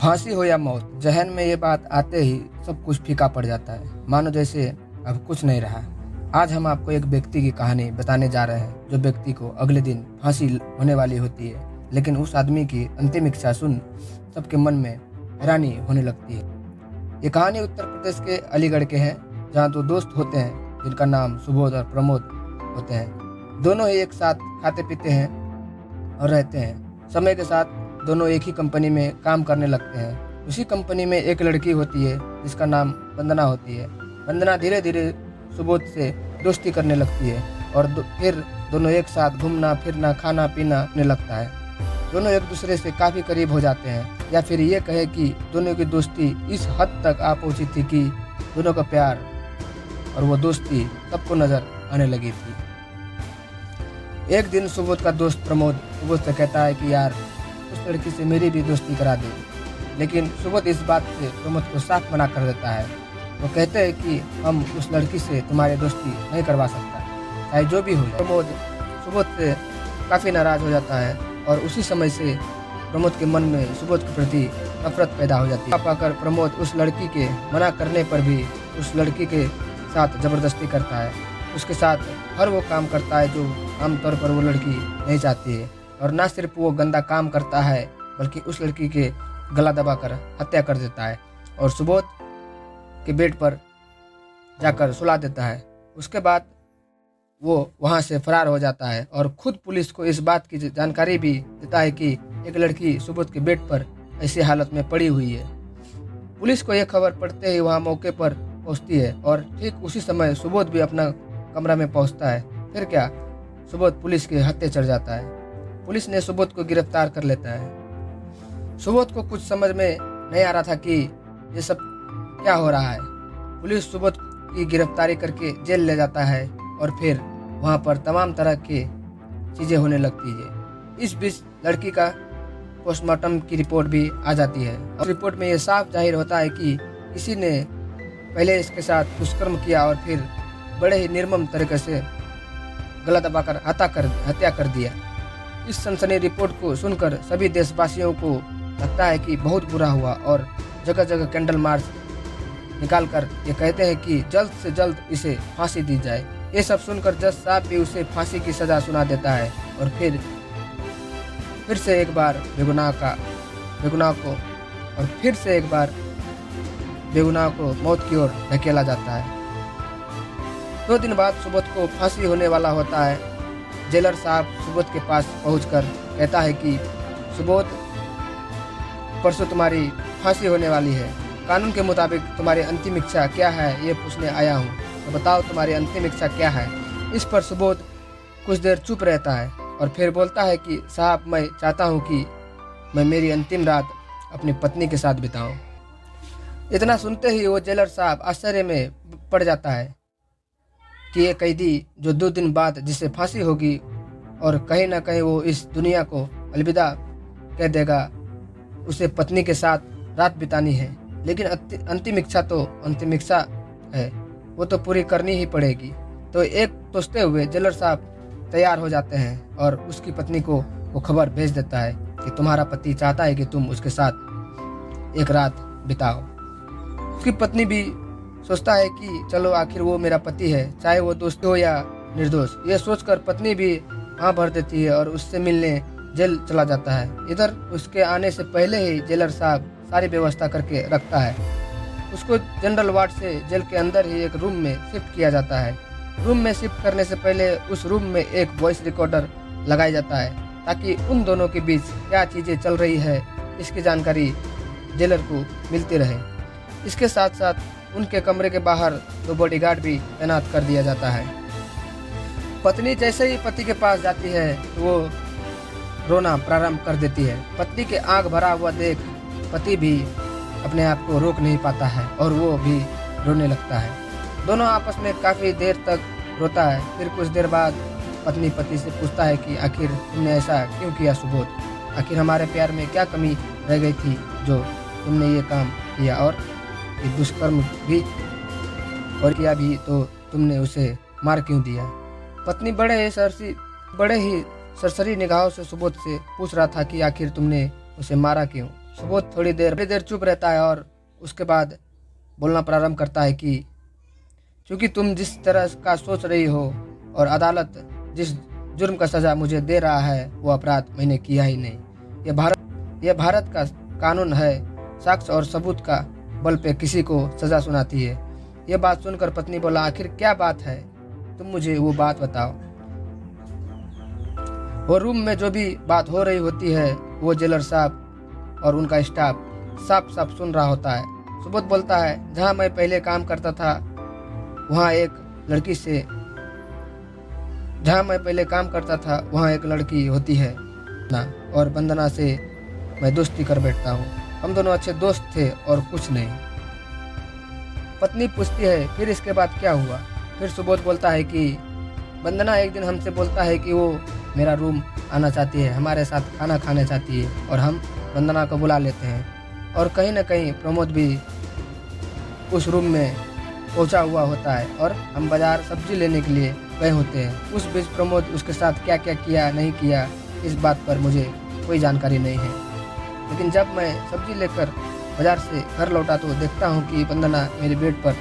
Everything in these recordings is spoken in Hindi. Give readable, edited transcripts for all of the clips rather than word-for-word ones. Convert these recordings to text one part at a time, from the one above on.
फांसी हो या मौत, जहन में ये बात आते ही सब कुछ फीका पड़ जाता है, मानो जैसे अब कुछ नहीं रहा। आज हम आपको एक व्यक्ति की कहानी बताने जा रहे हैं, जो व्यक्ति को अगले दिन फांसी होने वाली होती है, लेकिन उस आदमी की अंतिम इच्छा सुन सबके मन में हैरानी होने लगती है। ये कहानी उत्तर प्रदेश के अलीगढ़ के हैं, जहाँ दो दोस्त होते हैं जिनका नाम सुबोध और प्रमोद होते हैं। दोनों ही एक साथ खाते पीते हैं और रहते हैं। समय के साथ दोनों एक ही कंपनी में काम करने लगते हैं। उसी कंपनी में एक लड़की होती है जिसका नाम वंदना होती है। वंदना धीरे धीरे सुबोध से दोस्ती करने लगती है और फिर दोनों एक साथ घूमना फिरना खाना पीना होने लगता है। दोनों एक दूसरे से काफ़ी करीब हो जाते हैं, या फिर ये कहे कि दोनों की दोस्ती इस हद तक आ पहुंची थी कि दोनों का प्यार और वो दोस्ती सबको नज़र आने लगी थी। एक दिन सुबोध का दोस्त प्रमोद सुबोध से कहता है कि यार उस लड़की से मेरी भी दोस्ती करा दे, लेकिन सुबोध इस बात से प्रमोद को साफ मना कर देता है। वो कहते हैं कि हम उस लड़की से तुम्हारी दोस्ती नहीं करवा सकता, चाहे जो भी हो जाए। प्रमोद सुबोध से काफ़ी नाराज़ हो जाता है और उसी समय से प्रमोद के मन में सुबोध के प्रति नफरत पैदा हो जाती है। पाकर प्रमोद उस लड़की के मना करने पर भी उस लड़की के साथ ज़बरदस्ती करता है, उसके साथ हर वो काम करता है जो आमतौर पर वो लड़की नहीं चाहती है। और ना सिर्फ वो गंदा काम करता है, बल्कि उस लड़की के गला दबाकर हत्या कर देता है और सुबोध के बेड पर जाकर सुला देता है। उसके बाद वो वहाँ से फरार हो जाता है और खुद पुलिस को इस बात की जानकारी भी देता है कि एक लड़की सुबोध के बेड पर ऐसी हालत में पड़ी हुई है। पुलिस को यह खबर पड़ते ही वहाँ मौके पर पहुँचती है और ठीक उसी समय सुबोध भी अपना कमरा में पहुँचता है। फिर क्या, सुबोध पुलिस के हत्थे चढ़ जाता है। पुलिस ने सुबोध को गिरफ्तार कर लेता है। सुबोध को कुछ समझ में नहीं आ रहा था कि ये सब क्या हो रहा है। पुलिस सुबोध की गिरफ्तारी करके जेल ले जाता है और फिर वहाँ पर तमाम तरह की चीज़ें होने लगती है। इस बीच लड़की का पोस्टमार्टम की रिपोर्ट भी आ जाती है और रिपोर्ट में ये साफ जाहिर होता है कि किसी ने पहले इसके साथ दुष्कर्म किया और फिर बड़े ही निर्मम तरीके से गला दबाकर हत्या कर दिया। इस सनसनी रिपोर्ट को सुनकर सभी देशवासियों को लगता है कि बहुत बुरा हुआ और जगह जगह कैंडल मार्च निकालकर ये कहते हैं कि जल्द से जल्द इसे फांसी दी जाए। ये सब सुनकर जज साहब भी उसे फांसी की सज़ा सुना देता है और फिर से एक बार बेगुनाह को मौत की ओर धकेला जाता है। 2 दिन बाद सुबोध को फांसी होने वाला होता है। जेलर साहब सुबोध के पास पहुंचकर कहता है कि सुबोध, परसों तुम्हारी फांसी होने वाली है। कानून के मुताबिक तुम्हारी अंतिम इच्छा क्या है ये पूछने आया हूँ, तो बताओ तुम्हारी अंतिम इच्छा क्या है। इस पर सुबोध कुछ देर चुप रहता है और फिर बोलता है कि साहब, मैं चाहता हूँ कि मैं मेरी अंतिम रात अपनी पत्नी के साथ बिताऊँ। इतना सुनते ही वो जेलर साहब आश्चर्य में पड़ जाता है कि ये कैदी जो 2 दिन बाद जिसे फांसी होगी और कहीं ना कहीं वो इस दुनिया को अलविदा कह देगा, उसे पत्नी के साथ रात बितानी है। लेकिन अंतिम इच्छा तो अंतिम इच्छा है, वो तो पूरी करनी ही पड़ेगी। तो एक सोचते हुए जेलर साहब तैयार हो जाते हैं और उसकी पत्नी को वो खबर भेज देता है कि तुम्हारा पति चाहता है कि तुम उसके साथ एक रात बिताओ। उसकी पत्नी भी सोचता है कि चलो, आखिर वो मेरा पति है, चाहे वो दोस्त हो या निर्दोष। ये सोचकर पत्नी भी हाँ भर देती है और उससे मिलने जेल चला जाता है। इधर उसके आने से पहले ही जेलर साहब सारी व्यवस्था करके रखता है। उसको जनरल वार्ड से जेल के अंदर ही एक रूम में शिफ्ट किया जाता है। रूम में शिफ्ट करने से पहले उस रूम में एक वॉइस रिकॉर्डर लगाया जाता है, ताकि उन दोनों के बीच क्या चीज़ें चल रही है इसकी जानकारी जेलर को मिलती रहे। इसके साथ साथ उनके कमरे के बाहर 2 बॉडीगार्ड भी तैनात कर दिया जाता है। पत्नी जैसे ही पति के पास जाती है तो वो रोना प्रारंभ कर देती है। पत्नी के आंख भरा हुआ देख पति भी अपने आप को रोक नहीं पाता है और वो भी रोने लगता है। दोनों आपस में काफ़ी देर तक रोता है। फिर कुछ देर बाद पत्नी पति से पूछता है कि आखिर तुमने ऐसा क्यों किया सुबोध? आखिर हमारे प्यार में क्या कमी रह गई थी जो तुमने ये काम किया, और ये दुष्कर्म भी और किया भी तो तुमने उसे मार क्यों दिया? पत्नी बड़े ही सरसरी निगाहों से सुबोध से पूछ रहा था कि आखिर तुमने उसे मारा क्यों। सुबोध थोड़ी देर चुप रहता है और उसके बाद बोलना प्रारंभ करता है कि क्योंकि तुम जिस तरह का सोच रही हो और अदालत जिस जुर्म का सज़ा मुझे दे रहा है वो अपराध मैंने किया ही नहीं। यह भारत का कानून है, साक्ष्य और सबूत का बल पे किसी को सज़ा सुनाती है। यह बात सुनकर पत्नी बोला, आखिर क्या बात है, तुम मुझे वो बात बताओ। वो रूम में जो भी बात हो रही होती है वो जेलर साहब और उनका स्टाफ साफ साफ सुन रहा होता है। सुबोध बोलता है, जहाँ मैं पहले काम करता था वहाँ एक लड़की होती है ना, और वंदना से मैं दोस्ती कर बैठता हूँ। हम दोनों अच्छे दोस्त थे और कुछ नहीं। पत्नी पूछती है, फिर इसके बाद क्या हुआ? फिर सुबोध बोलता है कि वंदना एक दिन हमसे बोलता है कि वो मेरा रूम आना चाहती है, हमारे साथ खाना खाना चाहती है, और हम वंदना को बुला लेते हैं। और कहीं ना कहीं प्रमोद भी उस रूम में पहुंचा हुआ होता है और हम बाजार सब्जी लेने के लिए गए होते हैं। उस बीच प्रमोद उसके साथ क्या क्या किया नहीं किया इस बात पर मुझे कोई जानकारी नहीं है, लेकिन जब मैं सब्जी लेकर बाजार से घर लौटा तो देखता हूँ कि वंदना मेरे बेड पर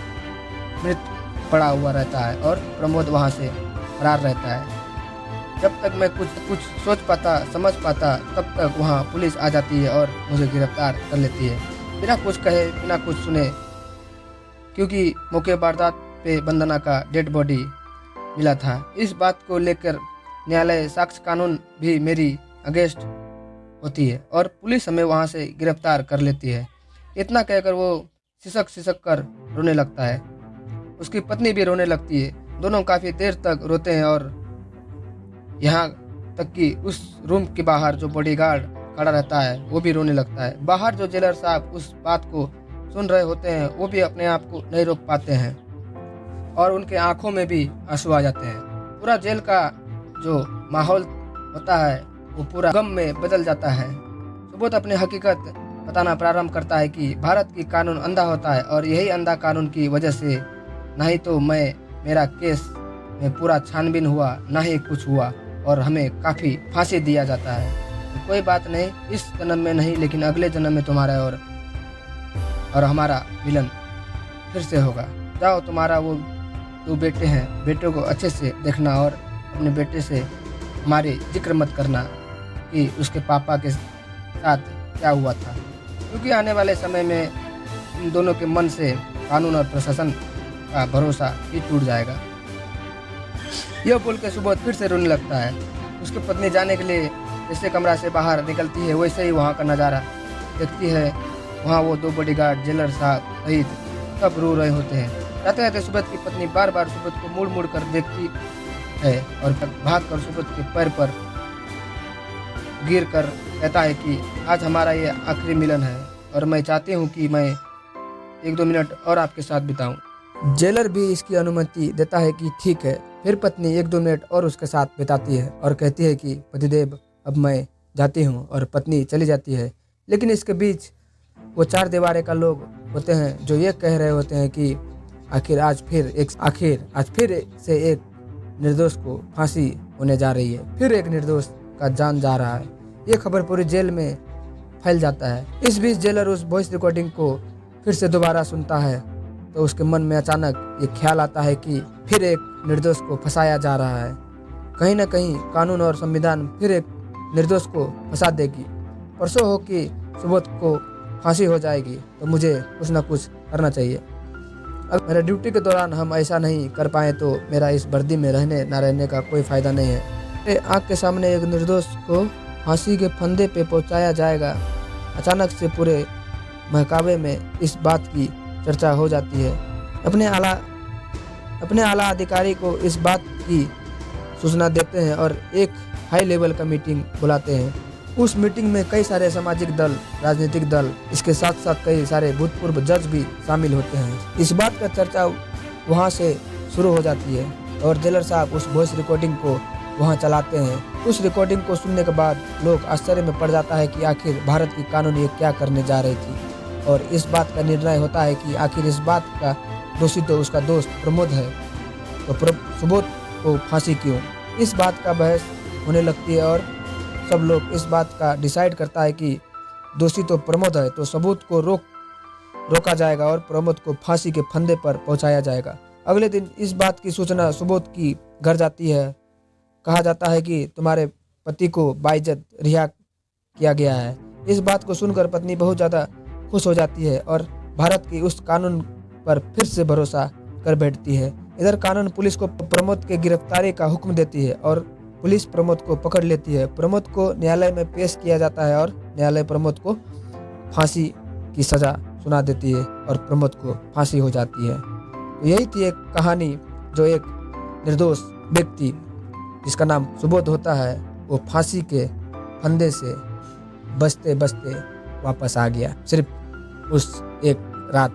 मृत पड़ा हुआ रहता है और प्रमोद वहाँ से फरार रहता है। जब तक मैं कुछ सोच पाता समझ पाता तब तक वहाँ पुलिस आ जाती है और मुझे गिरफ्तार कर लेती है, बिना कुछ कहे बिना कुछ सुने, क्योंकि मौके वारदात पे वंदना का डेड बॉडी मिला था। इस बात को लेकर न्यायालय साक्ष्य कानून भी मेरी अगेंस्ट होती है और पुलिस हमें वहाँ से गिरफ्तार कर लेती है। इतना कहकर वो सिसक कर रोने लगता है। उसकी पत्नी भी रोने लगती है। दोनों काफ़ी देर तक रोते हैं और यहाँ तक कि उस रूम के बाहर जो बॉडीगार्ड खड़ा रहता है वो भी रोने लगता है। बाहर जो जेलर साहब उस बात को सुन रहे होते हैं वो भी अपने आप को नहीं रोक पाते हैं और उनके आंखों में भी आंसू आ जाते हैं। पूरा जेल का जो माहौल होता है वो पूरा गम में बदल जाता है। सुबोध अपनी हकीकत बताना प्रारंभ करता है कि भारत की कानून अंधा होता है और यही अंधा कानून की वजह से नहीं तो मेरा केस में पूरा छानबीन हुआ, ना ही कुछ हुआ और हमें काफ़ी फांसी दिया जाता है। तो कोई बात नहीं, इस जन्म में नहीं लेकिन अगले जन्म में तुम्हारा और हमारा मिलन फिर से होगा। जाओ, तुम्हारा वो 2 बेटे हैं, बेटों को अच्छे से देखना और अपने बेटे से हमारे जिक्र मत करना कि उसके पापा के साथ क्या हुआ था, क्योंकि आने वाले समय में इन दोनों के मन से कानून और प्रशासन का भरोसा ही टूट जाएगा। यह बोल के सुबोध फिर से रोने लगता है। उसकी पत्नी जाने के लिए जैसे कमरा से बाहर निकलती है वैसे ही वहाँ का नज़ारा देखती है। वहाँ वो 2 बॉडीगार्ड जेलर साहब सहित सब रो रहे होते हैं। जाते जाते सुबोध की पत्नी बार बार सुबोध को मुड़ कर देखती है और भाग कर सुबोध के पैर पर गिर कर कहता है कि आज हमारा ये आखिरी मिलन है और मैं चाहती हूँ कि मैं 1-2 मिनट और आपके साथ बिताऊं। जेलर भी इसकी अनुमति देता है कि ठीक है। फिर पत्नी 1-2 मिनट और उसके साथ बिताती है और कहती है कि पतिदेव अब मैं जाती हूँ, और पत्नी चली जाती है। लेकिन इसके बीच वो 4 दीवारे का लोग होते हैं जो ये कह रहे होते हैं कि आखिर आज फिर से एक निर्दोष को फांसी होने जा रही है, फिर एक निर्दोष का जान जा रहा है। ये खबर पूरी जेल में फैल जाता है। इस बीच जेलर उस वॉइस रिकॉर्डिंग को फिर से दोबारा सुनता है तो उसके मन में अचानक ये ख्याल आता है कि फिर एक निर्दोष को फंसाया जा रहा है। कहीं ना कहीं कानून और संविधान फिर एक निर्दोष को फंसा देगी। परसों हो कि सुबोध को फांसी हो जाएगी तो मुझे कुछ ना कुछ करना चाहिए। अगर मेरे ड्यूटी के दौरान हम ऐसा नहीं कर पाए तो मेरा इस वर्दी में रहने ना रहने का कोई फ़ायदा नहीं है। मेरे आँख के सामने एक निर्दोष को फांसी के फंदे पे पहुंचाया जाएगा। अचानक से पूरे महकामे में इस बात की चर्चा हो जाती है। अपने आला अधिकारी को इस बात की सूचना देते हैं और एक हाई लेवल का मीटिंग बुलाते हैं। उस मीटिंग में कई सारे सामाजिक दल, राजनीतिक दल, इसके साथ साथ कई सारे भूतपूर्व जज भी शामिल होते हैं। इस बात का चर्चा वहां से शुरू हो जाती है और जेलर साहब उस वॉइस रिकॉर्डिंग को वहां चलाते हैं। उस रिकॉर्डिंग को सुनने के बाद लोग आश्चर्य में पड़ जाता है कि आखिर भारत की कानून ये क्या करने जा रही थी, और इस बात का निर्णय होता है कि आखिर इस बात का दोषी तो उसका दोस्त प्रमोद है, तो सुबोध को फांसी क्यों। इस बात का बहस होने लगती है और सब लोग इस बात का डिसाइड करता है कि दोषी तो प्रमोद है, तो सबूत को रोका जाएगा और प्रमोद को फांसी के फंदे पर पहुंचाया जाएगा। अगले दिन इस बात की सूचना सुबोध की घर जाती है। कहा जाता है कि तुम्हारे पति को बाइज्जत रिहा किया गया है। इस बात को सुनकर पत्नी बहुत ज़्यादा खुश हो जाती है और भारत की उस कानून पर फिर से भरोसा कर बैठती है। इधर कानून पुलिस को प्रमोद के गिरफ्तारी का हुक्म देती है और पुलिस प्रमोद को पकड़ लेती है। प्रमोद को न्यायालय में पेश किया जाता है और न्यायालय प्रमोद को फांसी की सज़ा सुना देती है और प्रमोद को फांसी हो जाती है। तो यही थी एक कहानी जो एक निर्दोष व्यक्ति जिसका नाम सुबोध होता है वो फांसी के फंदे से बचते बचते वापस आ गया, सिर्फ उस एक रात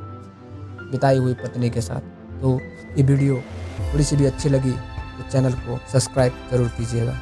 बिताई हुई पत्नी के साथ। तो ये वीडियो थोड़ी सी भी अच्छी लगी तो चैनल को सब्सक्राइब जरूर कीजिएगा।